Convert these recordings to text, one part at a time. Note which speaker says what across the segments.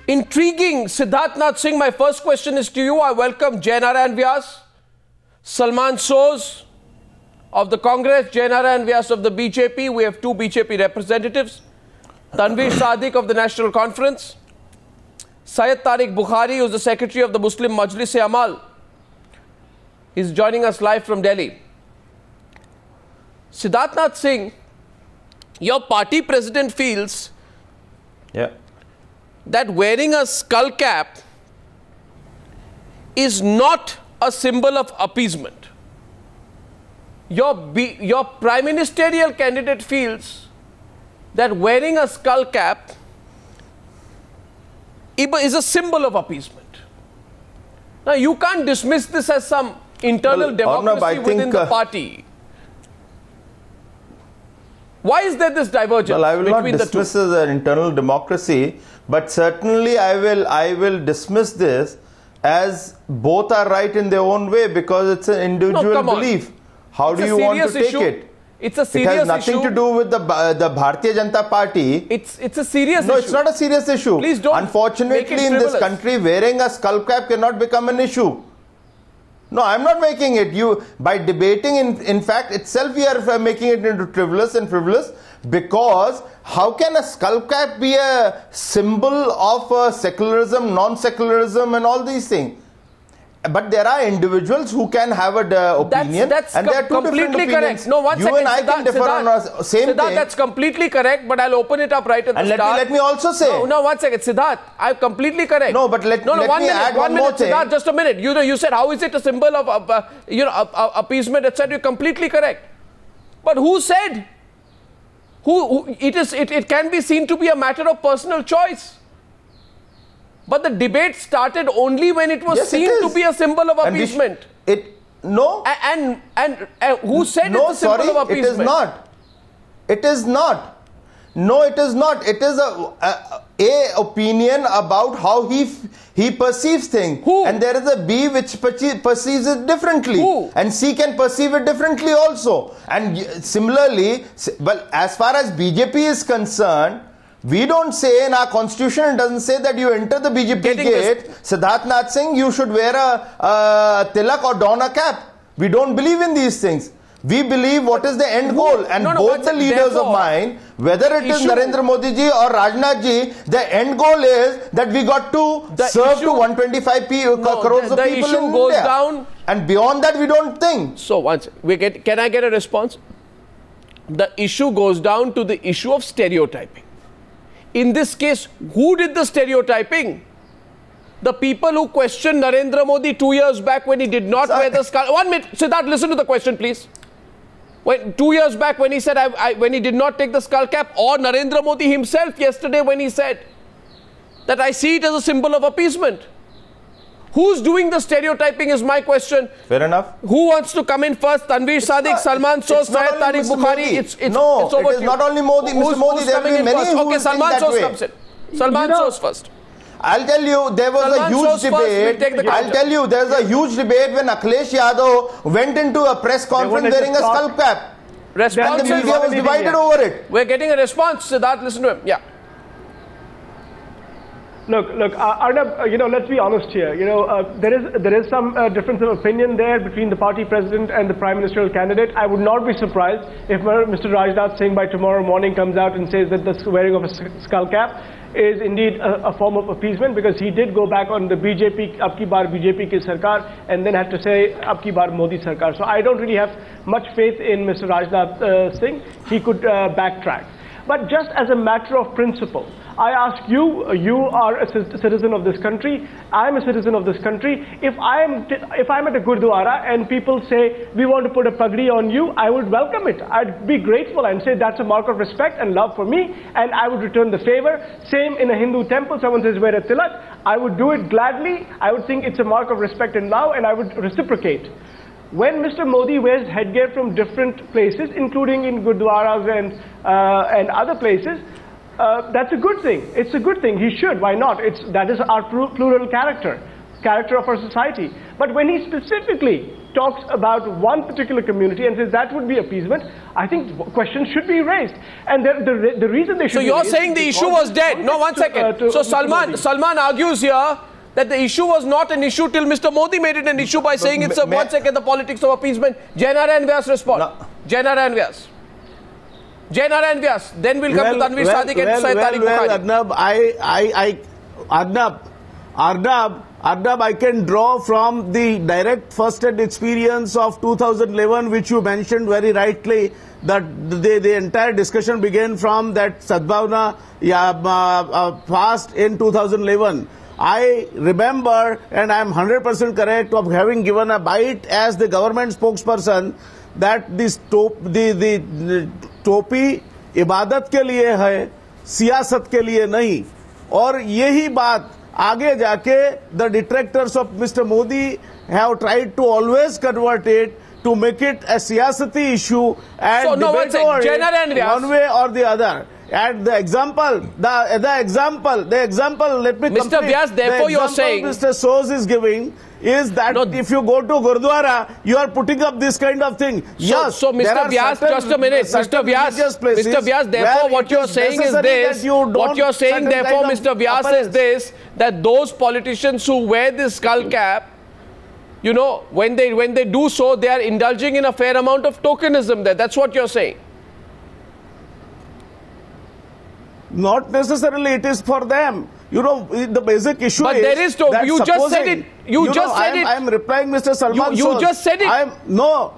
Speaker 1: Intriguing. Siddharth Nath Singh, my first question is to you. I welcome Jainarayan Vyas, Salman Soz of the Congress, Jainarayan Vyas of the BJP. We have two BJP representatives. Tanveer Sadiq of the National Conference. Syed Tariq Bukhari, who is the Secretary of the Muslim Majlis-e-Amal. He's joining us live from Delhi. Siddharth Nath Singh, your party president feels that wearing a skull cap is not a symbol of appeasement. Your prime ministerial candidate feels that wearing a skull cap is a symbol of appeasement. Now, you can't dismiss this as some internal democracy within the party. Why is there this divergence?
Speaker 2: Well, I will not dismiss as an internal democracy, but certainly I will dismiss this as both are right in their own way, because it's an individual belief. How do you want to take it?
Speaker 1: It's a serious issue.
Speaker 2: It has nothing to do with the Bharatiya Janata Party.
Speaker 1: It's a serious issue.
Speaker 2: No, it's not a serious issue.
Speaker 1: Please don't.
Speaker 2: Unfortunately, in this country, wearing a skull cap cannot become an issue. No, I'm not making it. By debating, in fact, itself, we are making it into frivolous, because how can a skull cap be a symbol of secularism, non-secularism, and all these things? But there are individuals who can have an opinion, and there are two different opinions.
Speaker 1: No, one second.
Speaker 2: You and I can differ on the same thing.
Speaker 1: That's completely correct, but I'll open it up right at the start.
Speaker 2: And let me also say...
Speaker 1: No, one second. Siddharth, I'm completely correct.
Speaker 2: No, but let me add one more thing.
Speaker 1: Siddharth, just a minute. You said, how is it a symbol of appeasement, etc.? You're completely correct. But who said? It can be seen to be a matter of personal choice. But the debate started only when it was seen to be a symbol of appeasement. And who said it's a symbol of appeasement?
Speaker 2: It is not. It is not. No, it is not. It is a opinion about how he perceives things.
Speaker 1: Who?
Speaker 2: And there is a B which perceives it differently.
Speaker 1: Who?
Speaker 2: And C can perceive it differently also. And similarly, well, as far as BJP is concerned, we don't say in our constitution, it doesn't say that you enter the BJP gate, Siddharth Nath Singh, you should wear a tilak or don a cap. We don't believe in these things. We believe what is the end goal. And both the leaders of mine, whether it is Narendra Modi ji or Rajnath ji, the end goal is that we got to serve to 125 crores of people in India.
Speaker 1: Down.
Speaker 2: And beyond that, we don't think.
Speaker 1: So can I get a response? The issue goes down to the issue of stereotyping. In this case, who did the stereotyping? The people who questioned Narendra Modi 2 years back when he did not wear the skull. 1 minute, Siddharth, listen to the question, please. 2 years back when he said, when he did not take the skull cap, or Narendra Modi himself yesterday when he said that I see it as a symbol of appeasement. Who's doing the stereotyping is my question.
Speaker 2: Fair enough.
Speaker 1: Who wants to come in first? Tanveer Sadiq, Salman Soz, Syed Tariq Bukhari.
Speaker 2: No, it is not only Modi. Mr. Modi, there will be many who
Speaker 1: Okay, Salman Soz comes in. Salman Soz first.
Speaker 2: I'll tell you, there was a huge debate. I'll tell you, there's a huge debate when Akhilesh Yadav went into a press conference wearing a skull cap. And the media was divided over it.
Speaker 1: We're getting a response. Siddharth, listen to him. Yeah.
Speaker 3: Look, Arnab, let's be honest here. There is some difference of opinion there between the party president and the prime ministerial candidate. I would not be surprised if Mr. Rajnath Singh by tomorrow morning comes out and says that the wearing of a skull cap is indeed a form of appeasement, because he did go back on the BJP, Ab Ki Baar BJP ki sarkar, and then had to say Ab Ki Baar Modi sarkar. So I don't really have much faith in Mr. Rajnath Singh. He could backtrack. But just as a matter of principle, I ask you, you are a citizen of this country, I am a citizen of this country. If I'm at a Gurdwara and people say, we want to put a pagdi on you, I would welcome it. I'd be grateful and say that's a mark of respect and love for me, and I would return the favor. Same in a Hindu temple, someone says wear a tilak, I would do it gladly. I would think it's a mark of respect and love, and I would reciprocate. When Mr. Modi wears headgear from different places, including in Gurdwaras and other places, that's a good thing. It's a good thing. He should. Why not? That is our plural character of our society. But when he specifically talks about one particular community and says that would be appeasement, I think questions should be raised. And the reason they should.
Speaker 1: So you're saying the issue was dead? No, one second. So Salman argues here that the issue was not an issue till Mr. Modi made it an issue by saying it's one second, the politics of appeasement. Jainara and Vyas respond. Jainara and Vyas. Jainara and Vyas. Then we'll come to Tanveer Sadiq and Syed Tariq Bukhari.
Speaker 4: Arnab, I can draw from the direct first-hand experience of 2011, which you mentioned very rightly, that the entire discussion began from that Sadbhavna fast in 2011. I remember, and I am 100% correct, of having given a bite as the government spokesperson that this टोपी इबादत के लिए है, सियासत के लिए नहीं. और यही बात आगे जाके the detractors of Mr. Modi have tried to always convert it to make it a siyasati issue and
Speaker 1: so,
Speaker 4: debate over it one way or the other. And the example, the example, let me
Speaker 1: Mr. Vyas, therefore you are saying
Speaker 4: Mr. Soos is giving is that if you go to Gurdwara, you are putting up this kind of thing.
Speaker 1: So Mr. Vyas, just a minute. Mr. Vyas, therefore what you are saying is this. What you are saying, therefore, Mr. Vyas, is this, that those politicians who wear this skull cap, you know, when they do so, they are indulging in a fair amount of tokenism there. That's what you are saying.
Speaker 4: Not necessarily, it is for them. You know, the basic issue
Speaker 1: but
Speaker 4: is
Speaker 1: there is
Speaker 4: that
Speaker 1: you just said it. You just said it.
Speaker 4: I am replying, Mr. Salman.
Speaker 1: You just said it.
Speaker 4: No,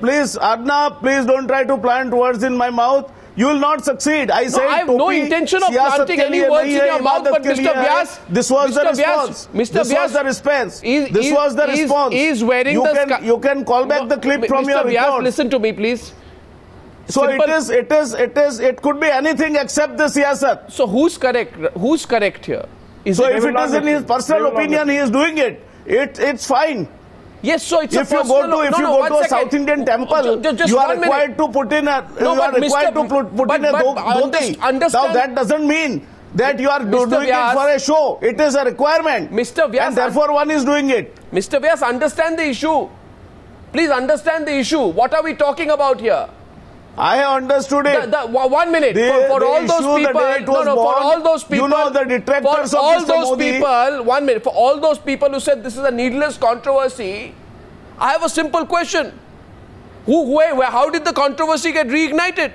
Speaker 4: please, Arnab, please don't try to plant words in my mouth. You will not succeed. I said
Speaker 1: I have no intention of planting any words in your mouth, but Mr. Vyas,
Speaker 4: this was the response. This was the response. This was the response.
Speaker 1: Is wearing
Speaker 4: you can call back the clip from your
Speaker 1: Mr. Vyas,
Speaker 4: report.
Speaker 1: listen to me, please.
Speaker 4: So it could be anything except the siyasat.
Speaker 1: So who's correct? Who's correct here?
Speaker 4: So if it is in his personal opinion, he is doing it. It's fine.
Speaker 1: Yes, so it's
Speaker 4: if you go to a South Indian temple, you are required to put in a dhoti. Now that doesn't mean that you are doing it for a show. It is a requirement.
Speaker 1: Mr. Vyas,
Speaker 4: and therefore one is doing it.
Speaker 1: Mr. Vyas, understand the issue. Please understand the issue. What are we talking about here?
Speaker 4: I have understood it.
Speaker 1: 1 minute. For all those people, for all those people,
Speaker 4: you know, the detractors
Speaker 1: for
Speaker 4: of
Speaker 1: all
Speaker 4: Mr.
Speaker 1: those
Speaker 4: Modi,
Speaker 1: people, 1 minute. For all those people who said this is a needless controversy, I have a simple question. How did the controversy get reignited?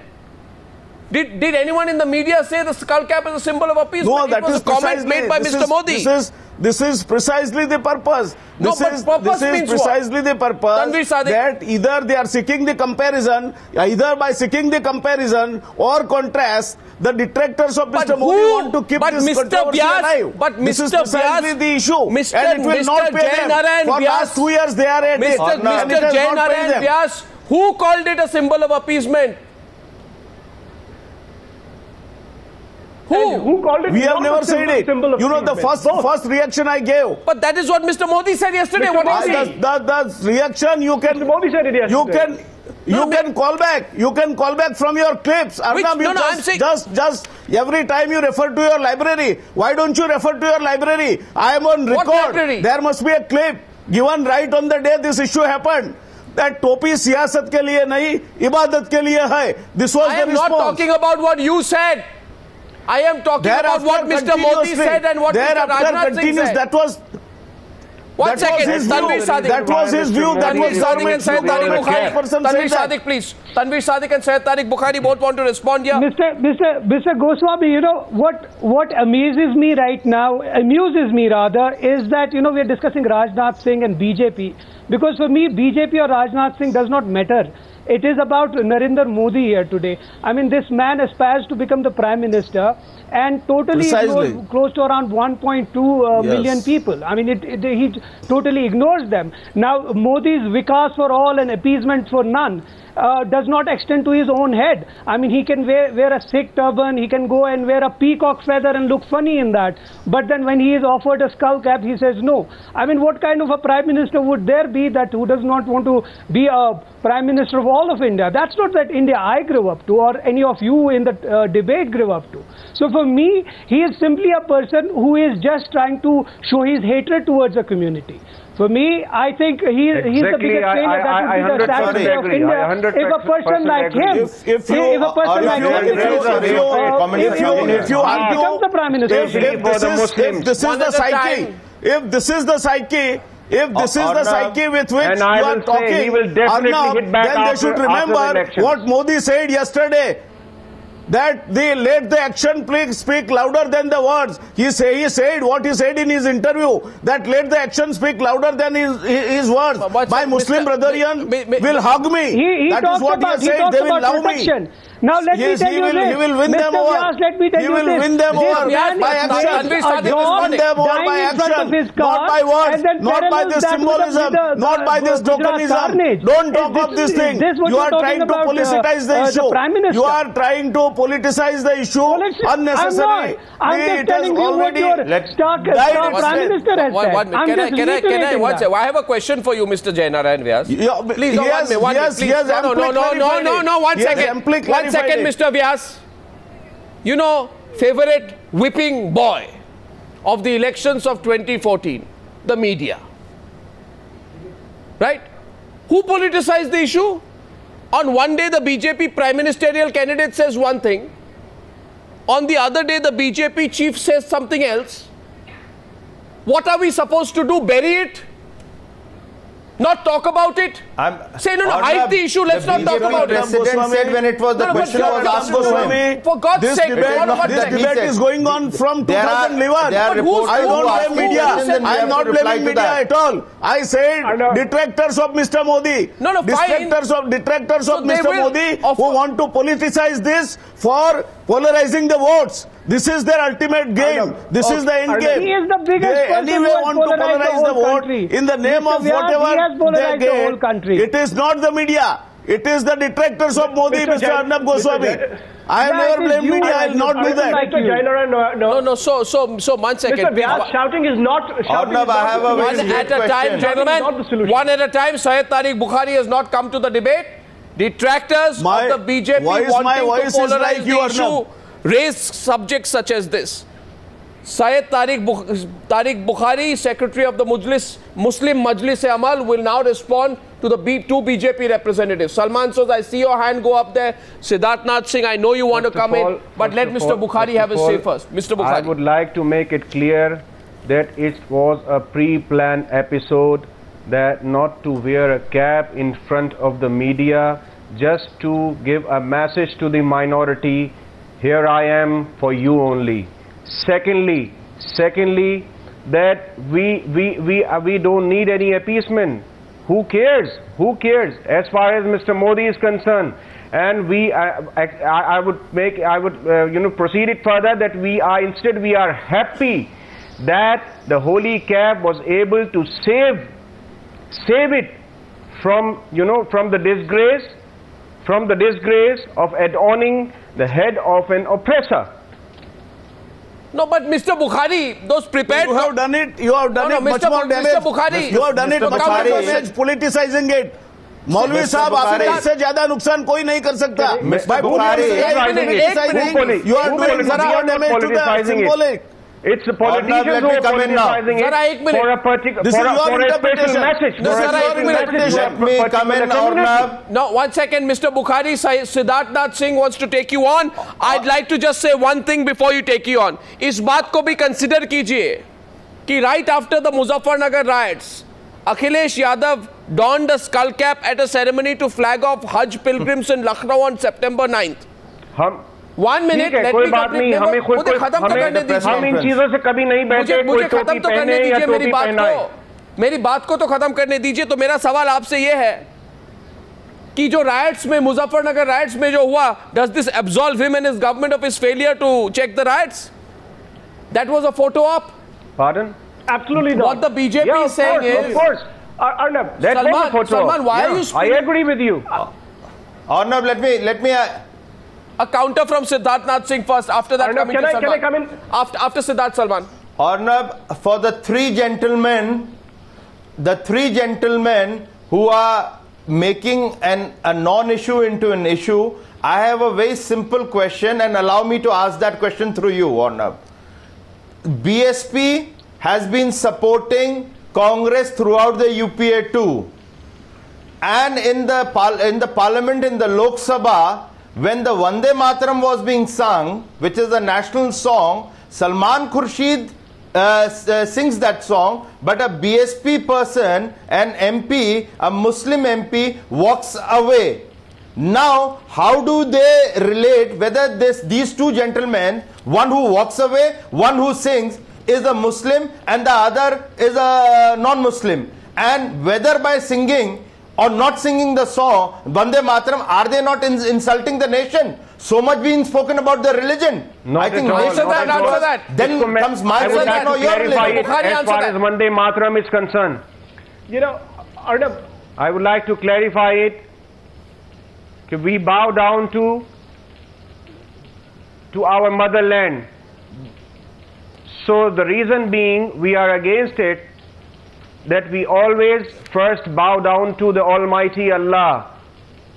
Speaker 1: Did anyone in the media say the skull cap is a symbol of appeasement?
Speaker 4: No, that was a comment
Speaker 1: made by Mr. Modi.
Speaker 4: This is precisely the purpose. This is precisely the purpose that either they are seeking the comparison, either by seeking the comparison or contrast, the detractors of Mr. Modi want to keep this controversy alive.
Speaker 1: But
Speaker 4: this
Speaker 1: Mr.
Speaker 4: is precisely
Speaker 1: Vyas,
Speaker 4: the issue.
Speaker 1: Mr.
Speaker 4: And it will not pay them. For last 2 years they are at it.
Speaker 1: Mr. Jainara and Vyas, who called it a symbol of appeasement?
Speaker 3: Who called it?
Speaker 4: We have never said it. You know, the first reaction I gave.
Speaker 1: But that is what Mr. Modi said yesterday. What is he?
Speaker 4: The reaction you can.
Speaker 3: Mr. Modi said it yesterday.
Speaker 4: You can call back. You can call back from your clips. Arnab, just every time you refer to your library. Why don't you refer to your library? I am on record.
Speaker 1: What library?
Speaker 4: There must be a clip given right on the day this issue happened. That topi siyasat ke liye nahi, ibadat ke liye hai. This was the response.
Speaker 1: I am not talking about what you said. I am talking about what Mr. Modi said and what Mr. Rajnath Singh said.
Speaker 4: That was
Speaker 1: One second, Tanveer Sadiq.
Speaker 4: That was his view. That was
Speaker 1: Tanveer Sadiq and Syed Tariq Bukhari. Tanveer Sadiq, please. Tanveer Sadiq and Syed Tariq Bukhari both want to respond here.
Speaker 5: Mr. Goswami, you know, what amazes me right now, amuses me rather, is that, you know, we are discussing Rajnath Singh and BJP. Because for me, BJP or Rajnath Singh does not matter. It is about Narendra Modi here today. I mean, this man aspires to become the Prime Minister and totally ignores close to around 1.2 million people. I mean, he totally ignores them. Now, Modi's Vikas for all and appeasement for none does not extend to his own head. I mean, he can wear a Sikh turban, he can go and wear a peacock feather and look funny in that. But then when he is offered a skull cap, he says no. I mean, what kind of a Prime Minister would there be that who does not want to be a Prime Minister of all of India? That's not that India I grew up to or any of you in the debate grew up to. So for me, he is simply a person who is just trying to show his hatred towards a community. For me, I think he's the biggest failure. That would be the tragedy of India. If a person like him, if a person like him becomes the Prime Minister,
Speaker 4: if this is the psyche, if this is the psyche with which you are talking, Arnab, then they should remember what Modi said yesterday. That they let the action speak louder than the words. He said what he said in his interview, that let the action speak louder than his words. My Muslim brethren will hug me. That is what he has said. They will love me.
Speaker 5: Now let me tell you this.
Speaker 4: He will win them over. He will win them over by action. By action, not by words, not by this symbolism, not by this tokenism. Don't talk of this thing. You are trying to politicize the issue. You are trying to politicize the issue unnecessarily.
Speaker 5: I'm just telling you what your Prime Minister has said.
Speaker 1: I have a question for you, Mr. Jainarayan Vyas. Please, one second, Mr. Vyas. You know, favorite whipping boy of the elections of 2014, the media. Right? Who politicized the issue? On one day, the BJP prime ministerial candidate says one thing. On the other day, the BJP chief says something else. What are we supposed to do? Bury it? Not talk about it? Say, no, hide the issue. Let's not talk about it.
Speaker 2: The president said when it was the question was asked to him.
Speaker 1: For God's sake,
Speaker 4: this debate is going on from 2011. I don't blame media. I am not blaming media at all. I said detractors of Mr. Modi. Detractors of Mr. Modi who want to politicize this for polarizing the votes. This is their ultimate game. This is the end game.
Speaker 5: He is the biggest person
Speaker 4: anyway
Speaker 5: who
Speaker 4: want to polarize the vote in the name of whatever they get. It is not the media. It is the detractors of Modi, Mr. Arnab Goswami. I have never blamed media. I will not do that.
Speaker 1: No. So 1 second.
Speaker 3: Mr. Vyas, shouting is not.
Speaker 2: Arnab, I have a
Speaker 1: one at a time, gentlemen. One at a time. Syed Tariq Bukhari has not come to the debate. Detractors of the BJP wanting to polarize the issue raise subjects such as this. Syed Tariq Bukhari, Secretary of the Muslim Majlis-e-Amal, will now respond to the two BJP representatives. Salman Soz, I see your hand go up there. Siddharth Nath Singh, I know you want to come in, but let Mr. Bukhari have his say first. Mr. Bukhari.
Speaker 6: I would like to make it clear that it was a pre-planned episode, that not to wear a cap in front of the media, just to give a message to the minority. Here I am for you only. Secondly, that we don't need any appeasement. Who cares? Who cares? As far as Mr. Modi is concerned, and I would proceed it further that we are happy that the holy cap was able to save it from the disgrace of adorning the head of an oppressor.
Speaker 1: No, but Mr. Bukhari, those prepared...
Speaker 4: You have done it. You have done it much more damage.
Speaker 1: Mr. Bukhari,
Speaker 4: you have done it much more damage, politicizing it. मौलवी साहब आपके इससे ज्यादा नुकसान कोई नहीं कर सकता. By politicizing, you are doing more damage to the symbolic.
Speaker 6: It's the politicians who are politicizing it for a particular special message.
Speaker 2: Let me come in, Arnab.
Speaker 1: No, 1 second, Mr. Bukhari. Siddharth Nath Singh wants to take you on. I'd like to just say one thing before you take you on. इस बात को भी consider कीजिए कि right after the Muzaffarnagar riots, Akhilesh Yadav donned a skull cap at a ceremony to flag off Hajj pilgrims in Lucknow on September 9th. 1 minute, let me complete. मुझे खत्म करने दीजिए.
Speaker 6: हम इन चीजों से कभी नहीं बैठे.
Speaker 1: मुझे खत्म तो करने दीजिए मेरी बात को तो खत्म करने दीजिए. तो मेरा सवाल आपसे ये है कि जो राइट्स में मुजफ्फरनगर राइट्स में जो हुआ, does this absolve him and his government of his failure to check the riots? That was a photo op.
Speaker 6: Pardon?
Speaker 3: Absolutely not.
Speaker 1: What the BJP is saying is,
Speaker 6: of course,
Speaker 3: Arnab,
Speaker 6: that was a photo.
Speaker 1: Salman, why are you
Speaker 6: I agree with you.
Speaker 2: Arnab, let me.
Speaker 1: A counter from Siddharth Nath Singh first. After that,
Speaker 3: Arnab, can I come in?
Speaker 1: After Siddharth, Salman.
Speaker 2: Arnab, for the three gentlemen who are making a non-issue into an issue, I have a very simple question, and allow me to ask that question through you, Arnab. BSP has been supporting Congress throughout the UPA too. And in the parliament, in the Lok Sabha, when the Vande Mataram was being sung, which is a national song, Salman Khurshid sings that song, but a BSP person, an MP, a Muslim MP, walks away. Now, how do they relate whether these two gentlemen, one who walks away, one who sings, is a Muslim and the other is a non-Muslim? And whether by singing or not singing the song, Vande Mataram, are they not insulting the nation? So much being spoken about the religion.
Speaker 6: Not
Speaker 2: I think
Speaker 1: answer that.
Speaker 2: Then comes my religion or your religion.
Speaker 6: As far as Vande Mataram is concerned,
Speaker 3: You know, Arnab,
Speaker 6: I would like to clarify it. We bow down to our motherland. So the reason being we are against it, that we always first bow down to the Almighty Allah.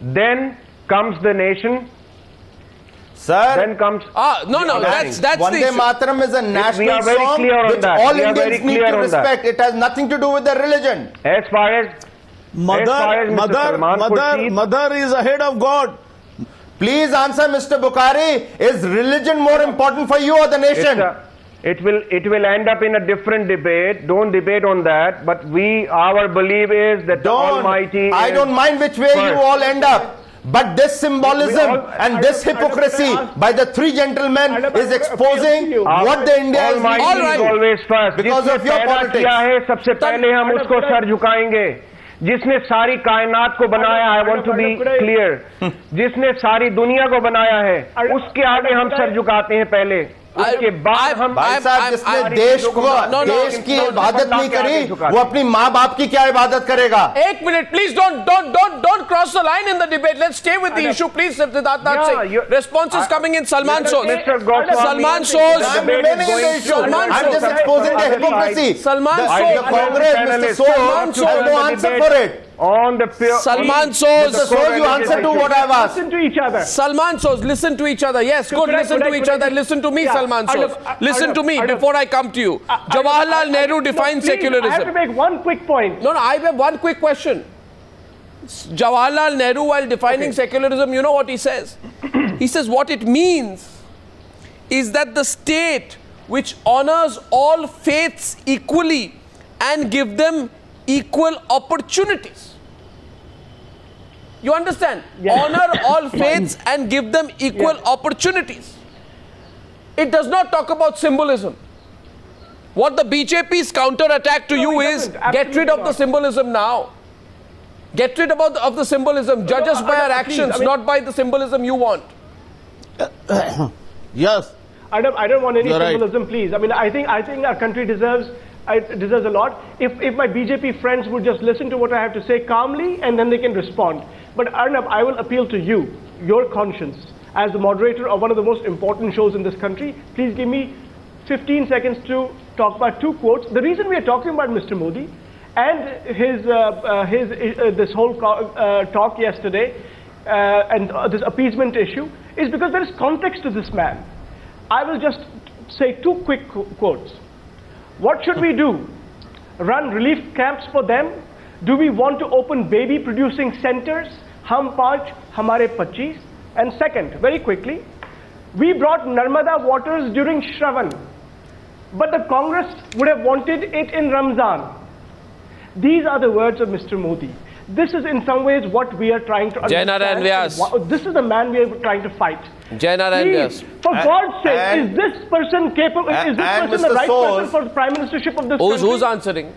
Speaker 6: Then comes the nation.
Speaker 2: Sir,
Speaker 6: Then comes
Speaker 1: no, that's the
Speaker 2: Vande
Speaker 1: issue.
Speaker 2: Mataram is a national
Speaker 6: very
Speaker 2: song
Speaker 6: clear on
Speaker 2: which
Speaker 6: that.
Speaker 2: all
Speaker 6: We are very
Speaker 2: Indians need
Speaker 6: clear
Speaker 2: to
Speaker 6: on that.
Speaker 2: respect. It has nothing to do with the religion.
Speaker 6: As far as
Speaker 4: Mother is ahead of God.
Speaker 2: Please answer, Mr. Bukhari. Is religion more important for you or the nation?
Speaker 6: It will end up in a different debate. Don't debate on that. But our belief is that the Almighty.
Speaker 2: I don't mind which way you all end up. But this symbolism and this hypocrisy by the three gentlemen is exposing what the India is
Speaker 6: Almighty is always first.
Speaker 2: because of your politics.
Speaker 6: किया है, सबसे पहले हम उसको sir झुकाएंगे. जिसने सारी कायनात को बनाया, I want to be clear, जिसने सारी दुनिया को बनाया है, उसके आगे हम सर झुकाते हैं पहले. उसके बाद हम
Speaker 2: भाई साहब, जिसने देश की इबादत नहीं करी, वो अपनी माँ बाप की क्या इबादत करेगा?
Speaker 1: एक minute, please don't cross the line in the debate. Let's stay with the issue, please. Siddharth Singh. Response is coming in. Salman Soz. Salman Soz.
Speaker 2: I'm remaining in the issue. I'm just exposing the hypocrisy.
Speaker 1: Salman
Speaker 2: The
Speaker 1: Soz.
Speaker 2: Congress, Mr. Soz, has no answer for it.
Speaker 6: On the pure
Speaker 1: Salman Soz.
Speaker 2: Mr. Soz, you answer to what I've asked.
Speaker 3: listen to each other.
Speaker 1: Salman Soz, listen to each other. Yes, good. Listen to each other. Listen to me, Salman Soz. Listen to me before I come to you. Jawaharlal Nehru defined secularism.
Speaker 3: I have to make one quick point.
Speaker 1: No, I have one quick question. Jawaharlal Nehru, while defining secularism, you know what he says? He says what it means is that the state which honors all faiths equally and give them equal opportunities. You understand?
Speaker 3: Yes.
Speaker 1: Honor all faiths and give them equal opportunities. It does not talk about symbolism. What the BJP's counter-attack to you is, get rid of the symbolism now. Get rid of the symbolism. Judge us by our actions, not by the symbolism you want.
Speaker 4: Yes.
Speaker 3: I don't want any
Speaker 4: You're
Speaker 3: symbolism,
Speaker 4: right.
Speaker 3: please. I mean, I think our country deserves a lot. If my BJP friends would just listen to what I have to say calmly, and then they can respond. But Arnab, I will appeal to you, your conscience, as the moderator of one of the most important shows in this country. Please give me 15 seconds to talk about two quotes. The reason we are talking about Mr. Modi and this whole talk yesterday and this appeasement issue is because there is context to this man. I will just say two quick quotes. What should we do? Run relief camps for them? Do we want to open baby producing centers? Hum 5, hamare 25. And second, very quickly, we brought Narmada waters during Shravan, but the Congress would have wanted it in Ramzan. These are the words of Mr. Modi. This is in some ways what we are trying to understand. This is the man we are trying to fight. Please, for God's sake, is this person capable? Is this person the right person for the prime ministership of this country?
Speaker 1: Who's answering?